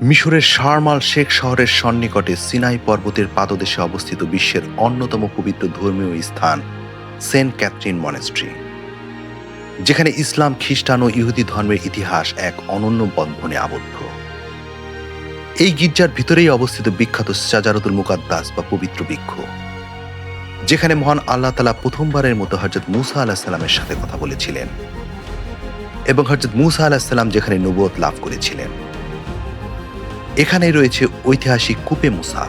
মিশরের শার্ম আল শেখ শহরের সন্নিকটে সিনাই পর্বতের পাদদেশে অবস্থিত বিশ্বের অন্যতম পবিত্র ধর্মীয় স্থান সেন্ট ক্যাথরিন মনেস্ট্রি, যেখানে ইসলাম, খ্রিস্টান ও ইহুদি ধর্মের ইতিহাস এক অনন্য বন্ধনে আবদ্ধ। এই গির্জার ভিতরেই অবস্থিত বিখ্যাত শাজারাতুল মুকাদ্দাস বা পবিত্র বৃক্ষ, যেখানে মহান আল্লাহ তাআলা প্রথমবারের মতো হযরত মূসা আলাইহিস সালামের সাথে কথা বলেছিলেন এবং হযরত মূসা আলাইহিস সালাম যেখানে নবুয়ত লাভ করেছিলেন। এখানে রয়েছে ঐতিহাসিক কূপে মুসা,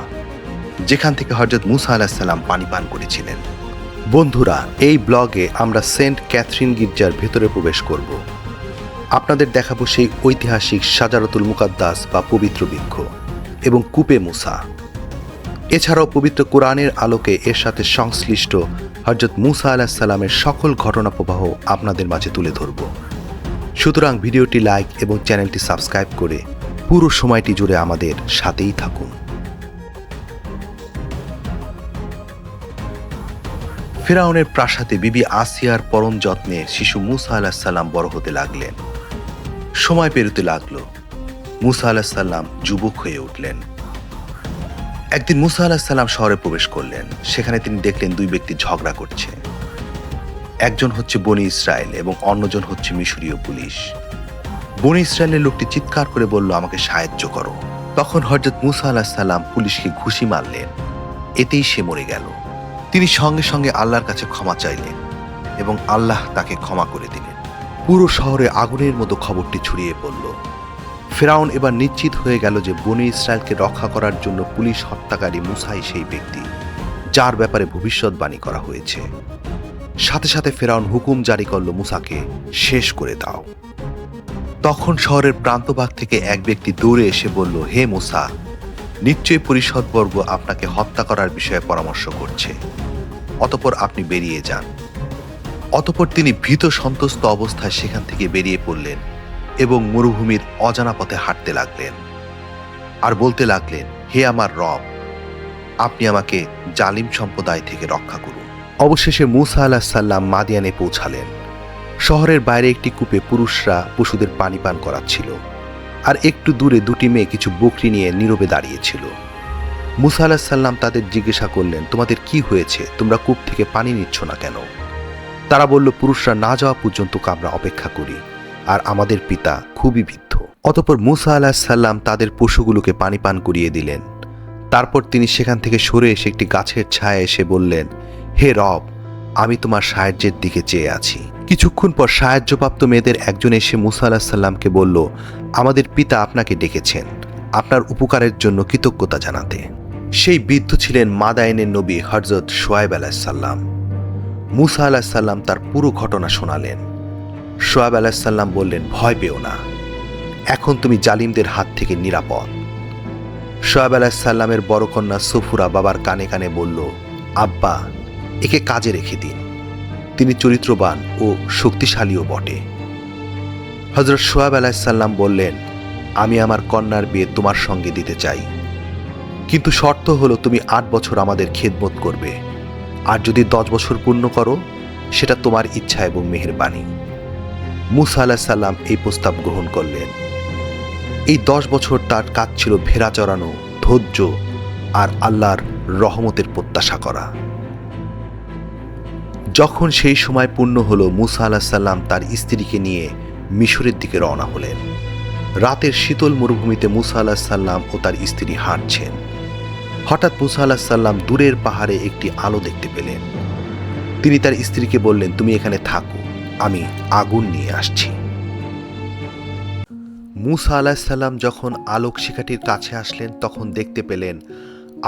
যেখান থেকে হযরত মূসা আলাইহিস সালাম পানি পান করেছিলেন। বন্ধুরা, এই ব্লগে আমরা সেন্ট ক্যাথরিন গির্জার ভেতরে প্রবেশ করব। আপনাদের দেখাবো সেই ঐতিহাসিক শাজারাতুল মুকাদ্দাস বা পবিত্র বৃক্ষ এবং কূপে মুসা। এছাড়াও পবিত্র কোরআনের আলোকে এর সাথে সংশ্লিষ্ট হযরত মূসা আলাইহিস সালামের সকল ঘটনা প্রবাহ আপনাদের মাঝে তুলে ধরব। সুতরাং ভিডিওটি লাইক এবং চ্যানেলটি সাবস্ক্রাইব করে পুরো সময়টি জুড়ে আমাদের সাথেই থাকুন। ফিরআউনের প্রাসাদে বিবি আসিয়ার পরম যত্নে শিশু মূসা আলাইহিস সালাম বড় হতে লাগলেন। সময় পেরোতে লাগলো। মূসা আলাইহিস সালাম যুবক হয়ে উঠলেন। একদিন মূসা আলাইহিস সালাম শহরে প্রবেশ করলেন। সেখানে তিনি দেখলেন দুই ব্যক্তি ঝগড়া করছে। একজন হচ্ছে বনি ইসরায়েল এবং অন্যজন হচ্ছে মিশরীয় পুলিশ। বনি ইসরায়েলের লোকটি চিৎকার করে বলল, আমাকে সাহায্য করো। তখন হযরত মূসা আলাইহিস সালাম পুলিশকে ঘুষি মারলেন। এতেই সে মরে গেল। তিনি সঙ্গে সঙ্গে আল্লাহর কাছে ক্ষমা চাইলেন এবং আল্লাহ তাকে ক্ষমা করে দিলেন। পুরো শহরে আগুনের মতো খবরটি ছড়িয়ে পড়ল। ফিরআউন এবার নিশ্চিত হয়ে গেল যে বনি ইসরায়েলকে রক্ষা করার জন্য পুলিশ হত্যাকারী মূসাই সেই ব্যক্তি, যার ব্যাপারে ভবিষ্যৎবাণী করা হয়েছে। সাথে সাথে ফিরআউন হুকুম জারি করল, মূসাকে শেষ করে দাও। তখন শহরের প্রান্তভাগ থেকে এক ব্যক্তি দৌড়ে এসে বলল, হে মূসা, নিশ্চয়ই পরিষদবর্গ আপনাকে হত্যা করার বিষয়ে পরামর্শ করছে, অতঃপর আপনি বেরিয়ে যান। অতঃপর তিনি ভীত সন্ত্রস্ত অবস্থায় সেখান থেকে বেরিয়ে পড়লেন এবং মরুভূমির অজানা পথে হাঁটতে লাগলেন আর বলতে লাগলেন, হে আমার রব, আপনি আমাকে জালিম সম্প্রদায় থেকে রক্ষা করুন। অবশেষে মূসা আলাইহিস সালাম মাদিয়ানে পৌঁছালেন। শহরের বাইরে একটি কূপে পুরুষরা পশুদের পানি পান করাচ্ছিল, আর একটু দূরে দুটি মেয়ে কিছু বকরি নিয়ে নীরবে দাঁড়িয়েছিল। মূসা আলাইহিস সালাম তাদের জিজ্ঞাসা করলেন, তোমাদের কি হয়েছে? তোমরা কূপ থেকে পানি নিচ্ছ না কেন? তারা বলল, পুরুষরা না যাওয়া পর্যন্ত আমরা অপেক্ষা করি, আর আমাদের পিতা খুবই বৃদ্ধ। অতঃপর মূসা আলাইহিস সালাম তাদের পশুগুলোকে পানি পান করিয়ে দিলেন। তারপর তিনি সেখান থেকে সরে এসে একটি গাছের ছায়ায় এসে বললেন, হে রব, আমি তোমার সাহায্যের দিকে চেয়ে আছি। কিছুক্ষণ পর সাহায্যপ্রাপ্ত মেয়েদের একজন এসে মূসা আলাইহিস সালামকে বলল, আমাদের পিতা আপনাকে ডেকেছেন আপনার উপকারের জন্য কৃতজ্ঞতা জানাতে। সেই বৃদ্ধ ছিলেন মাদায়েনের নবী হযরত শুআয়ব আলাইহিস সালাম। মূসা আলাইহিস সালাম তার পুরো ঘটনা শোনালেন। শুআয়ব আলাইহিস সালাম বললেন, ভয় পেও না, এখন তুমি জালিমদের হাত থেকে নিরাপদ। শুআয়ব আলাইহিস সালামের বড় কন্যা সফুরা বাবার কানে কানে বলল, আব্বা, একে কাজে রেখে দিন, তিনি চরিত্রবান ও শক্তিশালীও বটে। হযরত শুআয়ব আলাইহিস সালাম বললেন, আমি আমার কন্যার বিয়ে তোমার সঙ্গে দিতে চাই, কিন্তু শর্ত হলো তুমি 8 বছর আমাদের খেদমত করবে, আর যদি 10 বছর পূর্ণ করো সেটা তোমার ইচ্ছা এবং মেহেরবানি। মূসা আলাইহিস সালাম এই প্রস্তাব গ্রহণ করলেন। এই 10 বছর তার কাজ ছিল ভেড়া চড়ানো, ধৈর্য আর আল্লাহর রহমতের প্রত্যাশা করা। যখন সেই সময় পূর্ণ হলো, মূসা আলাইহিস সালাম তার স্ত্রীকে নিয়ে মিশরের দিকে রওনা হলেন। রাতের শীতল মরুভূমিতে মূসা আলাইহিস সালাম ও তার স্ত্রী হাঁটছেন। হঠাৎ মূসা আলাইহিস সালাম দূরের পাহাড়ে একটি আলো দেখতে পেলেন। তিনি তার স্ত্রীকে বললেন, তুমি এখানে থাকো, আমি আগুন নিয়ে আসছি। মূসা আলাইহিস সালাম যখন আলোক শিখাটির কাছে আসলেন, তখন দেখতে পেলেন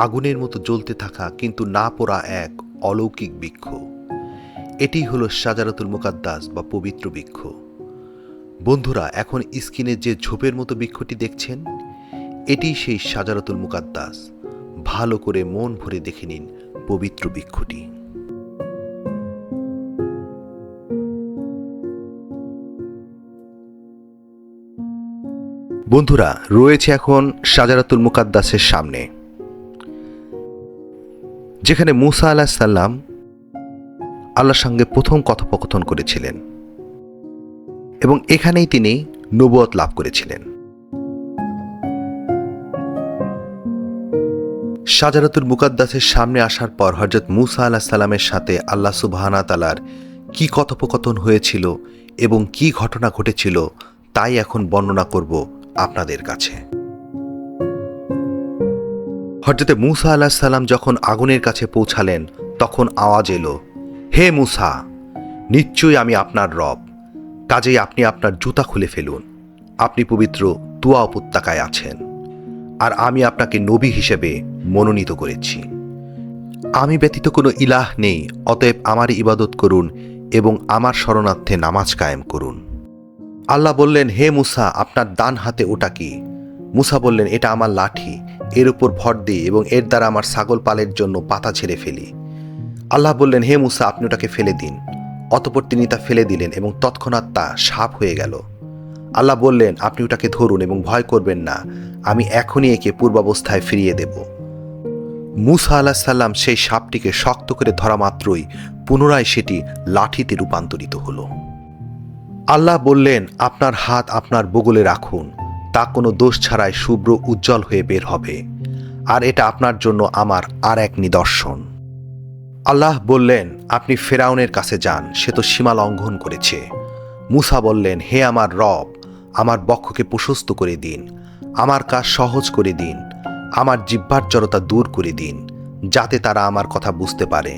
আগুনের মতো জ্বলতে থাকা কিন্তু না পোড়া এক অলৌকিক বৃক্ষ। এটি হলো শাজারাতুল মুকাদ্দাস বা পবিত্র বৃক্ষ। বন্ধুরা, এখন স্ক্রিনে যে ঝোপের মতো বৃক্ষটি দেখছেন, এটি সেই শাজারাতুল মুকাদ্দাস। ভালো করে মন ভরে দেখে নিন পবিত্র বৃক্ষটি। বন্ধুরা, রয়েছে এখন শাজারাতুল মুকাদ্দাসের সামনে, যেখানে মূসা আলাইহিস সালাম আল্লাহর সঙ্গে প্রথম কথোপকথন করেছিলেন এবং এখানেই তিনি নবুয়ত লাভ করেছিলেন। শাজারাতুল মুকাদ্দাসের সামনে আসার পর হযরত মূসা আলাইহিস সালামের সাথে আল্লাহ সুবহানাহু ওয়া তাআলার কি কথোপকথন হয়েছিল এবং কি ঘটনা ঘটেছিল তাই এখন বর্ণনা করব আপনাদের কাছে। হযরত মূসা আলাইহিস সালাম যখন আগুনের কাছে পৌঁছালেন তখন আওয়াজ এলো, হে মূসা, নিশ্চয়ই আমি আপনার রব, কাজেই আপনি আপনার জুতা খুলে ফেলুন। আপনি পবিত্র তুয়া উপত্যকায় আছেন, আর আমি আপনাকে নবী হিসেবে মনোনীত করেছি। আমি ব্যতীত কোনো ইলাহ নেই, অতএব আমারই ইবাদত করুন এবং আমার শরণার্থে নামাজ কায়েম করুন। আল্লাহ বললেন, হে মূসা, আপনার ডান হাতে ওটা কি? মূসা বললেন, এটা আমার লাঠি, এর উপর ভর দিই এবং এর দ্বারা আমার ছাগল পালের জন্য পাতা ছেড়ে ফেলি। আল্লাহ বললেন, হে মূসা, আপনি ওটাকে ফেলে দিন। অতঃপর তিনি তা ফেলে দিলেন এবং তৎক্ষণাৎ তা সাপ হয়ে গেল। আল্লাহ বললেন, আপনি ওটাকে ধরুন এবং ভয় করবেন না, আমি এখনই একে পূর্বাবস্থায় ফিরিয়ে দেব। মূসা আলাইহিস সালাম সেই সাপটিকে শক্ত করে ধরা মাত্রই পুনরায় সেটি লাঠিতে রূপান্তরিত হল। আল্লাহ বললেন, আপনার হাত আপনার বগলে রাখুন, তা কোনো দোষ ছাড়াই শুভ্র উজ্জ্বল হয়ে বের হবে, আর এটা আপনার জন্য আমার আর এক নিদর্শন। আল্লাহ বললেন, আপনি ফেরাউনের কাছে যান, সে তো সীমা লঙ্ঘন করেছে। মূসা বললেন, হে আমার রব, আমার বক্ষকে প্রশস্ত করে দিন, আমার কাজ সহজ করে দিন, আমার জিহ্বার জড়তা দূর করে দিন, যাতে তারা আমার কথা বুঝতে পারে।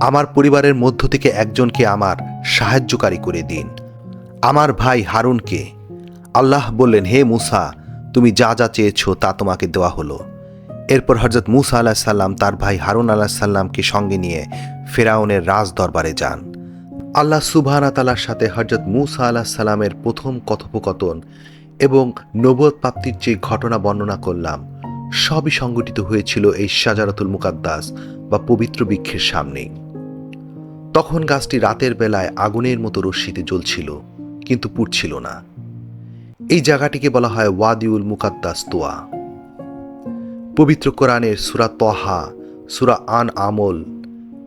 আমার পরিবারের মধ্য থেকে একজনকে আমার সাহায্যকারী করে দিন, আমার ভাই হারুনকে। আল্লাহ বললেন, হে মূসা, তুমি যা যা চেয়েছ তা তোমাকে দেওয়া হলো। এরপর হযরত মূসা আলাইহিস সালাম তার ভাই হারুন আলাইহিস সালামকে সঙ্গে নিয়ে ফেরাউনের রাজ দরবারে যান। আল্লাহ সুবহানাহু ওয়া তাআলার সাথে হযরত মূসা আলাইহিস সালামের প্রথম কথোপকথন এবং নবুয়ত প্রাপ্তির যে ঘটনা বর্ণনা করলাম সবই সংঘটিত হয়েছিল এই শাজারাতুল মুকাদ্দাস বা পবিত্র বৃক্ষের সামনেই। তখন গাছটি রাতের বেলায় আগুনের মতো রশ্মিতে জ্বলছিল, কিন্তু পুড়ছিল না। এই জায়গাটিকে বলা হয় ওয়াদিউল মুকাদ্দাস তোয়া। পবিত্র কোরআনের সূরা তহা, সূরা আন আমল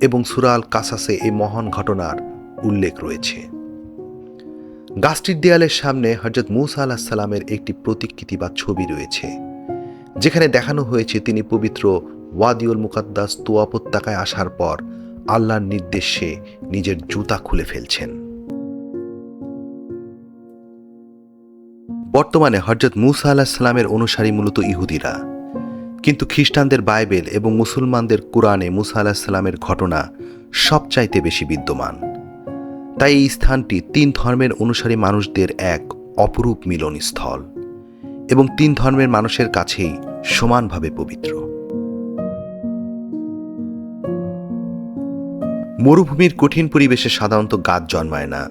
এবং সূরা আল কাসাসে এই মহান ঘটনার উল্লেখ রয়েছে। গাছটির দেয়ালের সামনে হযরত মূসা আলাইহিস সালামের একটি প্রতিকৃতি বা ছবি রয়েছে, যেখানে দেখানো হয়েছে তিনি পবিত্র ওয়াদিউল মুকাদ্দাস তোয়া উপত্যকায় আসার পর আল্লাহর নির্দেশে নিজের জুতা খুলে ফেলছেন। বর্তমানে হযরত মূসা আলাইহিস সালামের অনুসারী মূলত ইহুদিরা, কিন্তু খ্রিস্টানদের বাইবেল এবং মুসলমানদের কোরআনে মূসা আলাইহিস সালামের ঘটনা সবচাইতে বেশি বিদ্যমান। তাই এই স্থানটি তিন ধর্মের অনুসারী মানুষদের এক অপরূপ মিলনস্থল এবং তিন ধর্মের মানুষের কাছেই সমানভাবে পবিত্র। মরুভূমির কঠিন পরিবেশে সাধারণত গাছ জন্মায় না,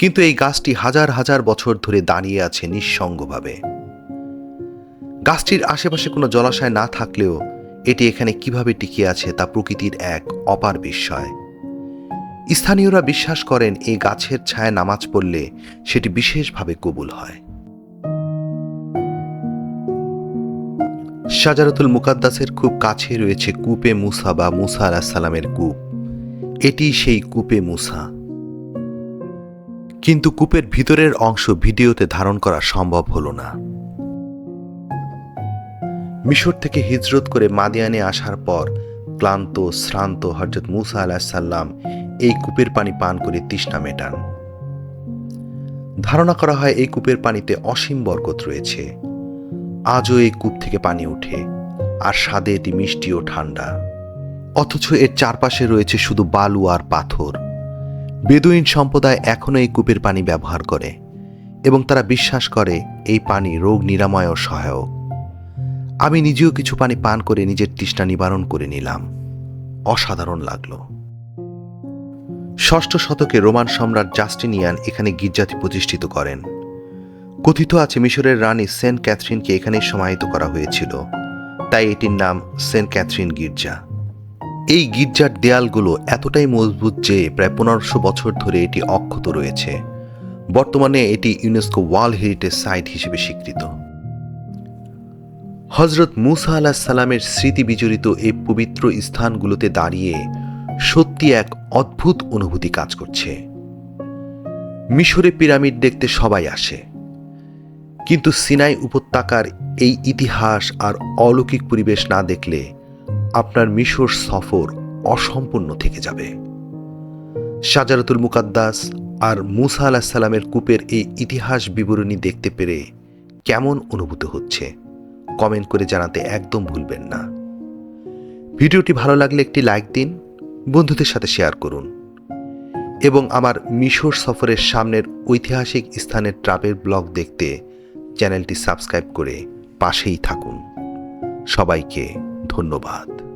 কিন্তু এই গাছটি হাজার হাজার বছর ধরে দাঁড়িয়ে আছে নিঃসঙ্গভাবে। গাছটির আশেপাশে কোনো জলাশয় না থাকলেও এটি এখানে কিভাবে টিকে আছে তা প্রকৃতির এক অপার বিস্ময়। স্থানীয়রা বিশ্বাস করেন এই গাছের ছায়ায় নামাজ পড়লে সেটি বিশেষভাবে কবুল হয়। শাজারাতুল মুকাদ্দাসের খুব কাছে রয়েছে কূপে মূসা বা মূসা আলাইহিস সালামের কূপ। এটি সেই কূপে মূসা, কিন্তু কূপের ভিতরের অংশ ভিডিওতে ধারণ করা সম্ভব হলো না। মিশর থেকে হিজরত করে মাদিয়ানে আসার পর ক্লান্ত শ্রান্ত হযরত মূসা আলাইহিস সালাম এই কূপের পানি পান করে তৃষ্ণা মেটান। ধারণা করা হয় এই কূপের পানিতে অসীম বরকত রয়েছে। আজও এই কূপ থেকে পানি ওঠে, আর স্বাদে এটি মিষ্টি ও ঠান্ডা। অথচ এর চারপাশে রয়েছে শুধু বালু আর পাথর। বেদুইন সম্প্রদায় এখনও এই কূপের পানি ব্যবহার করে এবং তারা বিশ্বাস করে এই পানি রোগ নিরাময় ও সহায়ক। আমি নিজেও কিছু পানি পান করে নিজের তৃষ্ণা নিবারণ করে নিলাম। অসাধারণ লাগলো। ষষ্ঠ শতকে রোমান সম্রাট জাস্টিনিয়ান এখানে গির্জাটি প্রতিষ্ঠিত করেন। কথিত আছে মিশরের রানী সেন্ট ক্যাথরিনকে এখানেই সমাহিত করা হয়েছিল, তাই এটির নাম সেন্ট ক্যাথরিন গির্জা। এই গির্জার দেয়ালগুলো এতটাই মজবুত যে প্রায় 1500 বছর ধরে এটি অক্ষত রয়েছে। বর্তমানে এটি ইউনেস্কো ওয়ার্ল্ড হেরিটেজ সাইট হিসেবে স্বীকৃত। হযরত মূসা আলাইহিস সালামের স্মৃতি বিজড়িত এই পবিত্র স্থানগুলোতে দাঁড়িয়ে সত্যি এক অদ্ভুত অনুভূতি কাজ করছে। মিশরে পিরামিড দেখতে সবাই আসে, কিন্তু সিনাই উপত্যকার এই ইতিহাস আর অলৌকিক পরিবেশ না দেখলে আপনার মিশর সফর অসম্পূর্ণ থেকে যাবে। শাজারাতুল মুকাদ্দাস আর মুসা আলাইহিস সালামের কূপের এই ইতিহাস বিবরণী দেখতে পেরে কেমন অনুভূতি হচ্ছে কমেন্ট করে জানাতে একদম ভুলবেন না। ভিডিওটি ভালো লাগলে একটি লাইক দিন, বন্ধুদের সাথে শেয়ার করুন এবং আমার মিশর সফরের সামনের ঐতিহাসিক স্থানের ট্রাভেল ব্লগ দেখতে চ্যানেলটি সাবস্ক্রাইব করে পাশেই থাকুন। সবাইকে ধন্যবাদ।